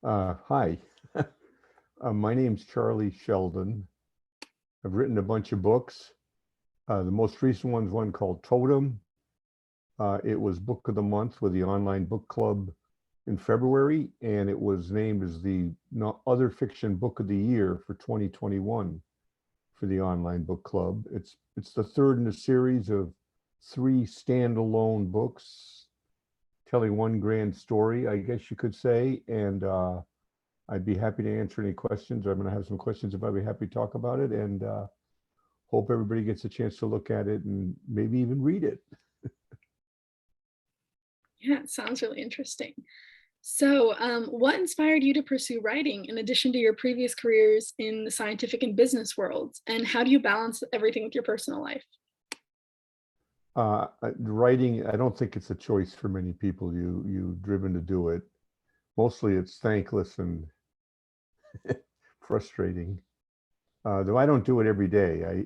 Hi, my name's Charlie Sheldon. I've written a bunch of books. The most recent one's one called Totem. It was Book of the Month with the Online Book Club in February, and it was named as the Other Fiction Book of the Year for 2021 for the Online Book Club. It's the third in a series of three standalone books telling one grand story, I guess you could say, and I'd be happy to answer any questions. I'm going to have some questions if I'd be happy to talk about it, and hope everybody gets a chance to look at it and maybe even read it. Yeah, it sounds really interesting. So, what inspired you to pursue writing in addition to your previous careers in the scientific and business worlds? And how do you balance everything with your personal life? Writing, I don't think it's a choice for many people. You driven to do it. Mostly, it's thankless and frustrating. Though I don't do it every day.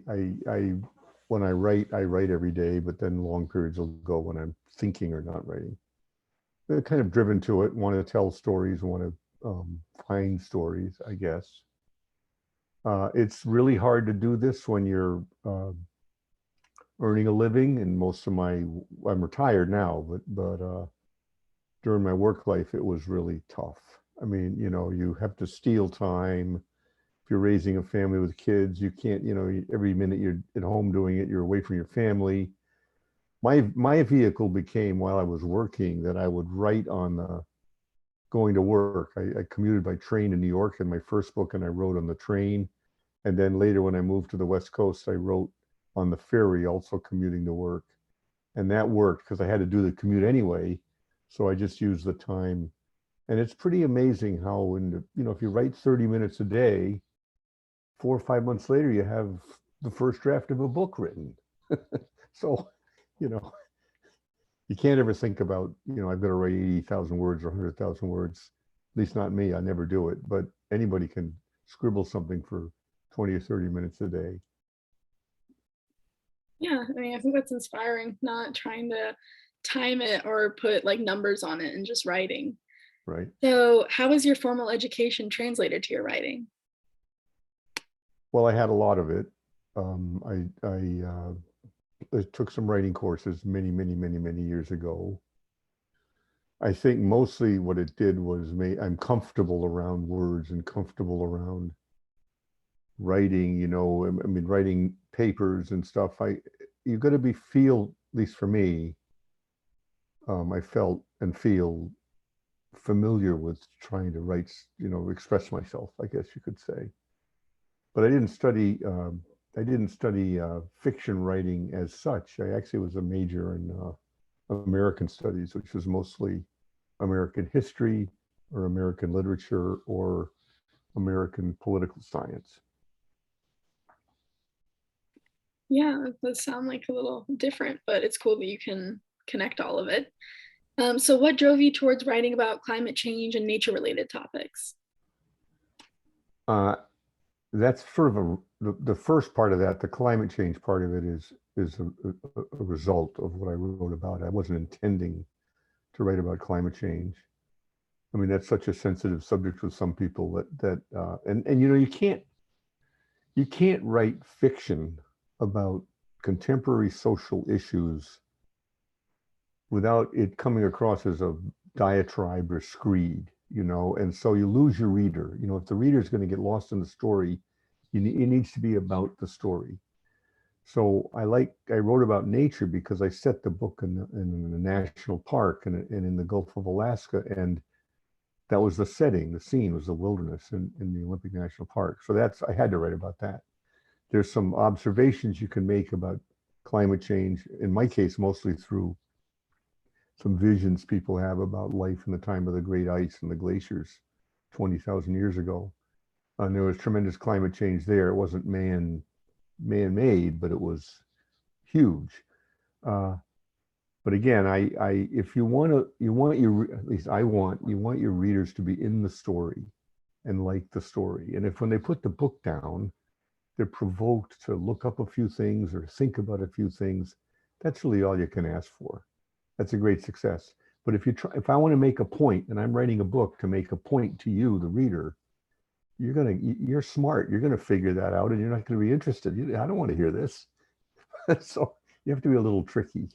When I write every day, but then long periods will go when I'm thinking or not writing. They're kind of driven to it, want to tell stories, want to find stories, I guess. It's really hard to do this when you're earning a living, and I'm retired now, but during my work life, it was really tough. I mean, you have to steal time. If you're raising a family with kids, you can't, every minute you're at home doing it, you're away from your family. My vehicle became, while I was working, that I would write on the going to work. I commuted by train in New York in my first book, and I wrote on the train. And then later, when I moved to the West Coast, I wrote on the ferry, also commuting to work. And that worked because I had to do the commute anyway. So I just used the time. And it's pretty amazing how, if you write 30 minutes a day, 4 or 5 months later, you have the first draft of a book written. So, you know, you can't ever think about, I've got to write 80,000 words or 100,000 words. At least not me. I never do it. But anybody can scribble something for 20 or 30 minutes a day. Yeah, I mean, I think that's inspiring, not trying to time it or put like numbers on it and just writing. Right. So, how was your formal education translated to your writing? Well, I had a lot of it. I took some writing courses many, many, many, many years ago. I think mostly what it did was I'm comfortable around words and comfortable around writing, I mean, writing papers and stuff. You've got to at least for me, I felt and feel familiar with trying to write, express myself, I guess you could say. But I didn't study fiction writing as such. I actually was a major in American studies, which was mostly American history or American literature or American political science. Yeah, it does sound like a little different, but it's cool that you can connect all of it. So, what drove you towards writing about climate change and nature related topics? Uh, that's sort of the first part of that. The climate change part of it is a result of what I wrote about. I wasn't intending to write about climate change. I mean, that's such a sensitive subject with some people and you can't write fiction about contemporary social issues without it coming across as a diatribe or screed, and so you lose your reader. If the reader is going to get lost in the story, it needs to be about the story. So I wrote about nature because I set the book in a national park and in the Gulf of Alaska, and that was the setting. The scene was the wilderness in the Olympic National Park. So I had to write about that. There's some observations you can make about climate change, in my case, mostly through some visions people have about life in the time of the great ice and the glaciers 20,000 years ago. And there was tremendous climate change there. It wasn't man-made, but it was huge. Uh, but again, if at least you want your readers to be in the story and like the story. And if when they put the book down, they're provoked to look up a few things or think about a few things, that's really all you can ask for. That's a great success. But if I want to make a point, and I'm writing a book to make a point to you, the reader, you're smart. You're gonna figure that out, and you're not gonna be interested. I don't want to hear this. So you have to be a little tricky.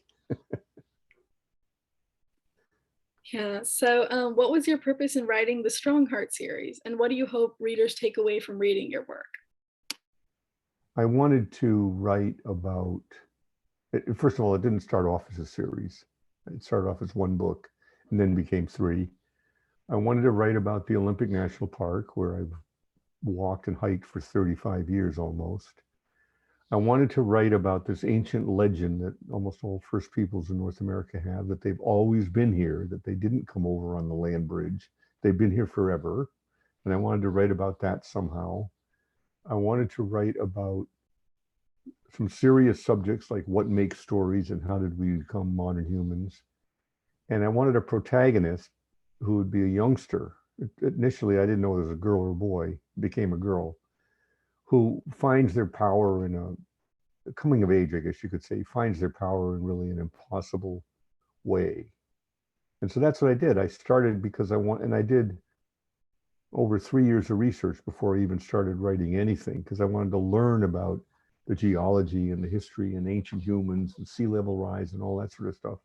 Yeah. So, what was your purpose in writing the Strong Heart series, and what do you hope readers take away from reading your work? I wanted to write about. First of all, it didn't start off as a series. It started off as one book, and then became three. I wanted to write about the Olympic National Park, where I've walked and hiked for 35 years almost. I wanted to write about this ancient legend that almost all First Peoples in North America have, that they've always been here, that they didn't come over on the land bridge. They've been here forever. And I wanted to write about that somehow. I wanted to write about some serious subjects like what makes stories and how did we become modern humans. And I wanted a protagonist who would be a youngster. Initially, I didn't know it was a girl or a boy, it became a girl, who finds their power in a coming of age, I guess you could say, finds their power in really an impossible way. And so that's what I did. I started because and I did over 3 years of research before I even started writing anything, because I wanted to learn about the geology and the history and ancient humans and sea level rise and all that sort of stuff.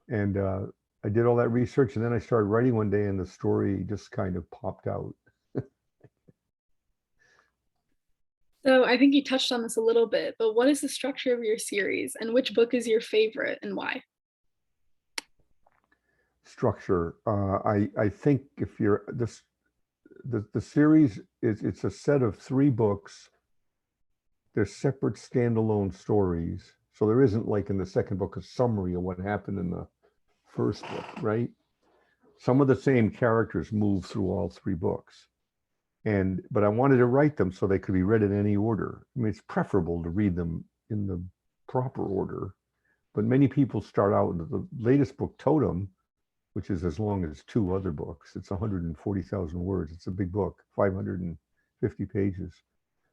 And I did all that research, and then I started writing one day, and the story just kind of popped out. So, I think you touched on this a little bit, but what is the structure of your series, and which book is your favorite and why? Structure. I think if you're the series it's a set of 3 books. They're separate standalone stories. So there isn't, like in the second book, a summary of what happened in the first book, right? Some of the same characters move through all 3 books. But I wanted to write them so they could be read in any order. I mean, it's preferable to read them in the proper order, but many people start out with the latest book, Totem, which is as long as 2 other books. It's 140,000 words. It's a big book, 550 pages.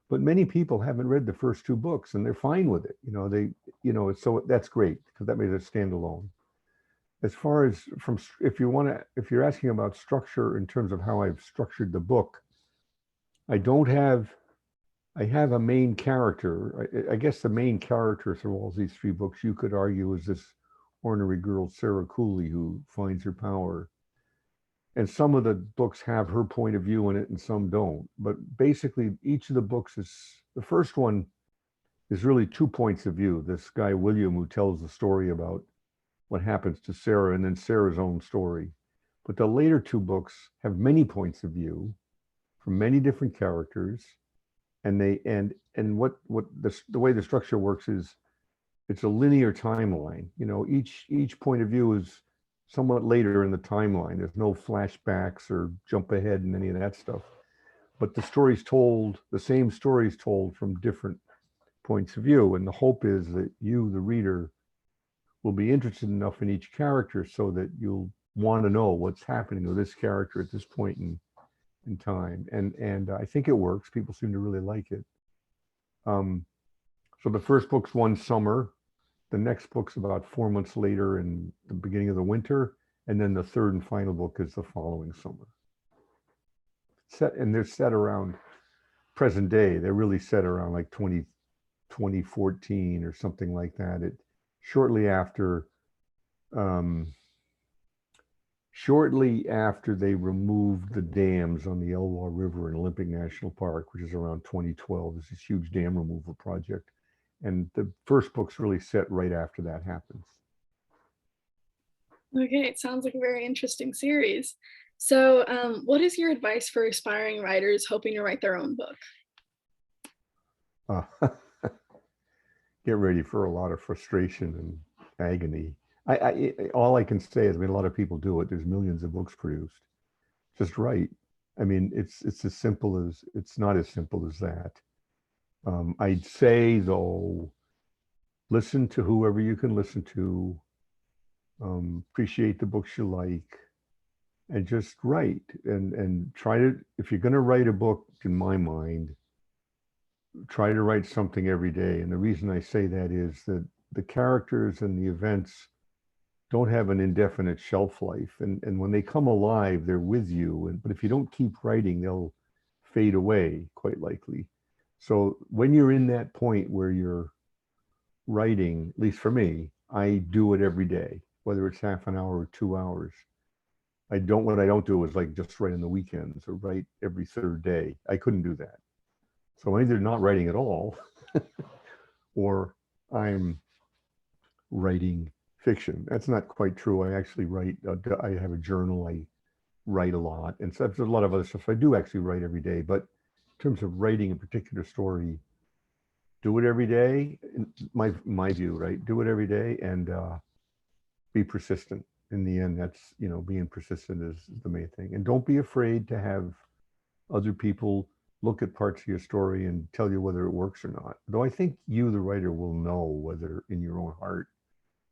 But many people haven't read the first 2 books, and they're fine with it. So that's great because that made it standalone. As far as if you're asking about structure in terms of how I've structured the book, I don't have, I have a main character. I guess the main character through all these 3 books, you could argue, is this ornery girl, Sarah Cooley, who finds her power. And some of the books have her point of view in it and some don't. But basically, each of the books the first one is really 2 points of view. This guy, William, who tells the story about what happens to Sarah, and then Sarah's own story. But the later 2 books have many points of view from many different characters. And the way the structure works is it's a linear timeline. Each point of view is somewhat later in the timeline. There's no flashbacks or jump ahead and any of that stuff. But the same story's told from different points of view. And the hope is that you, the reader, will be interested enough in each character so that you'll want to know what's happening to this character at this point in time. And I think it works. People seem to really like it. So the first book's one summer. The next book's about 4 months later in the beginning of the winter. And then the third and final book is the following summer. They're set around present day. They're really set around like 2014 or something like that. Shortly after they removed the dams on the Elwha River in Olympic National Park, which is around 2012. There's this huge dam removal project. And the first book's really set right after that happens. Okay, it sounds like a very interesting series. So, what is your advice for aspiring writers hoping to write their own book? Get ready for a lot of frustration and agony. All I can say is, a lot of people do it. There's millions of books produced. Just write. It's not as simple as that. I'd say, though, listen to whoever you can listen to, appreciate the books you like, and just write. And try to, if you're going to write a book, in my mind, try to write something every day. And the reason I say that is that the characters and the events don't have an indefinite shelf life. And when they come alive, they're with you. But if you don't keep writing, they'll fade away quite likely. So when you're in that point where you're writing, at least for me, I do it every day, whether it's half an hour or 2 hours. What I don't do is like just write on the weekends or write every third day. I couldn't do that. So I'm either not writing at all or I'm writing fiction. That's not quite true. I actually write, I have a journal, I write a lot. And so there's a lot of other stuff. So I do actually write every day. But in terms of writing a particular story, do it every day. My view, right? Do it every day and be persistent. In the end, that's, being persistent is the main thing. And don't be afraid to have other people look at parts of your story and tell you whether it works or not. Though I think you, the writer, will know whether in your own heart,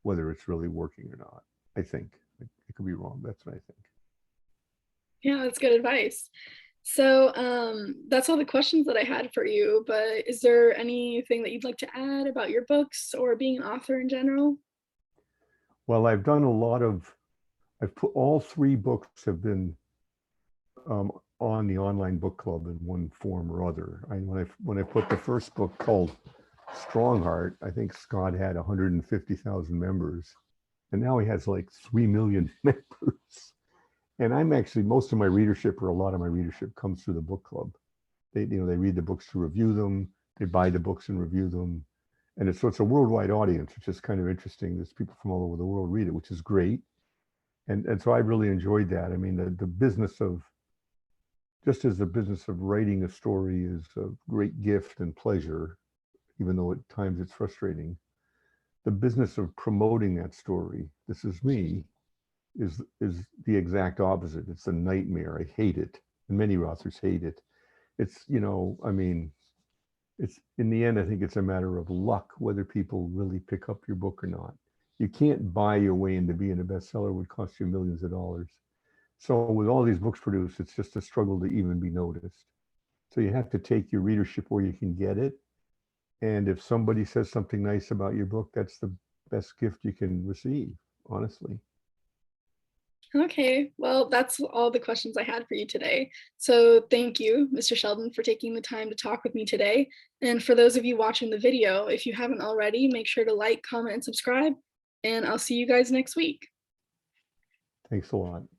whether it's really working or not. I think. I could be wrong. That's what I think. Yeah, that's good advice. So that's all the questions that I had for you, but is there anything that you'd like to add about your books or being an author in general? Well, I've put all three books have been on the online book club in one form or other. When I put the first book called Strongheart, I think Scott had 150,000 members, and now he has like 3 million members. And I'm actually, most of my readership, or a lot of my readership, comes through the book club. They read the books to review them, they buy the books and review them, and it's a worldwide audience, which is kind of interesting. There's people from all over the world read it, which is great. And so I really enjoyed that. I mean, the business of, just as the business of writing a story is a great gift and pleasure, even though at times it's frustrating, the business of promoting that story, this is me, is the exact opposite. It's a nightmare. I hate it. And many authors hate it. It's, I mean, it's, in the end, I think it's a matter of luck whether people really pick up your book or not. You can't buy your way into being a bestseller. It would cost you millions of dollars. So with all these books produced, it's just a struggle to even be noticed. So you have to take your readership where you can get it. And if somebody says something nice about your book, that's the best gift you can receive, honestly. Okay, well, that's all the questions I had for you today. So thank you, Mr. Sheldon, for taking the time to talk with me today. And for those of you watching the video, if you haven't already, make sure to like, comment, and subscribe. And I'll see you guys next week. Thanks a lot.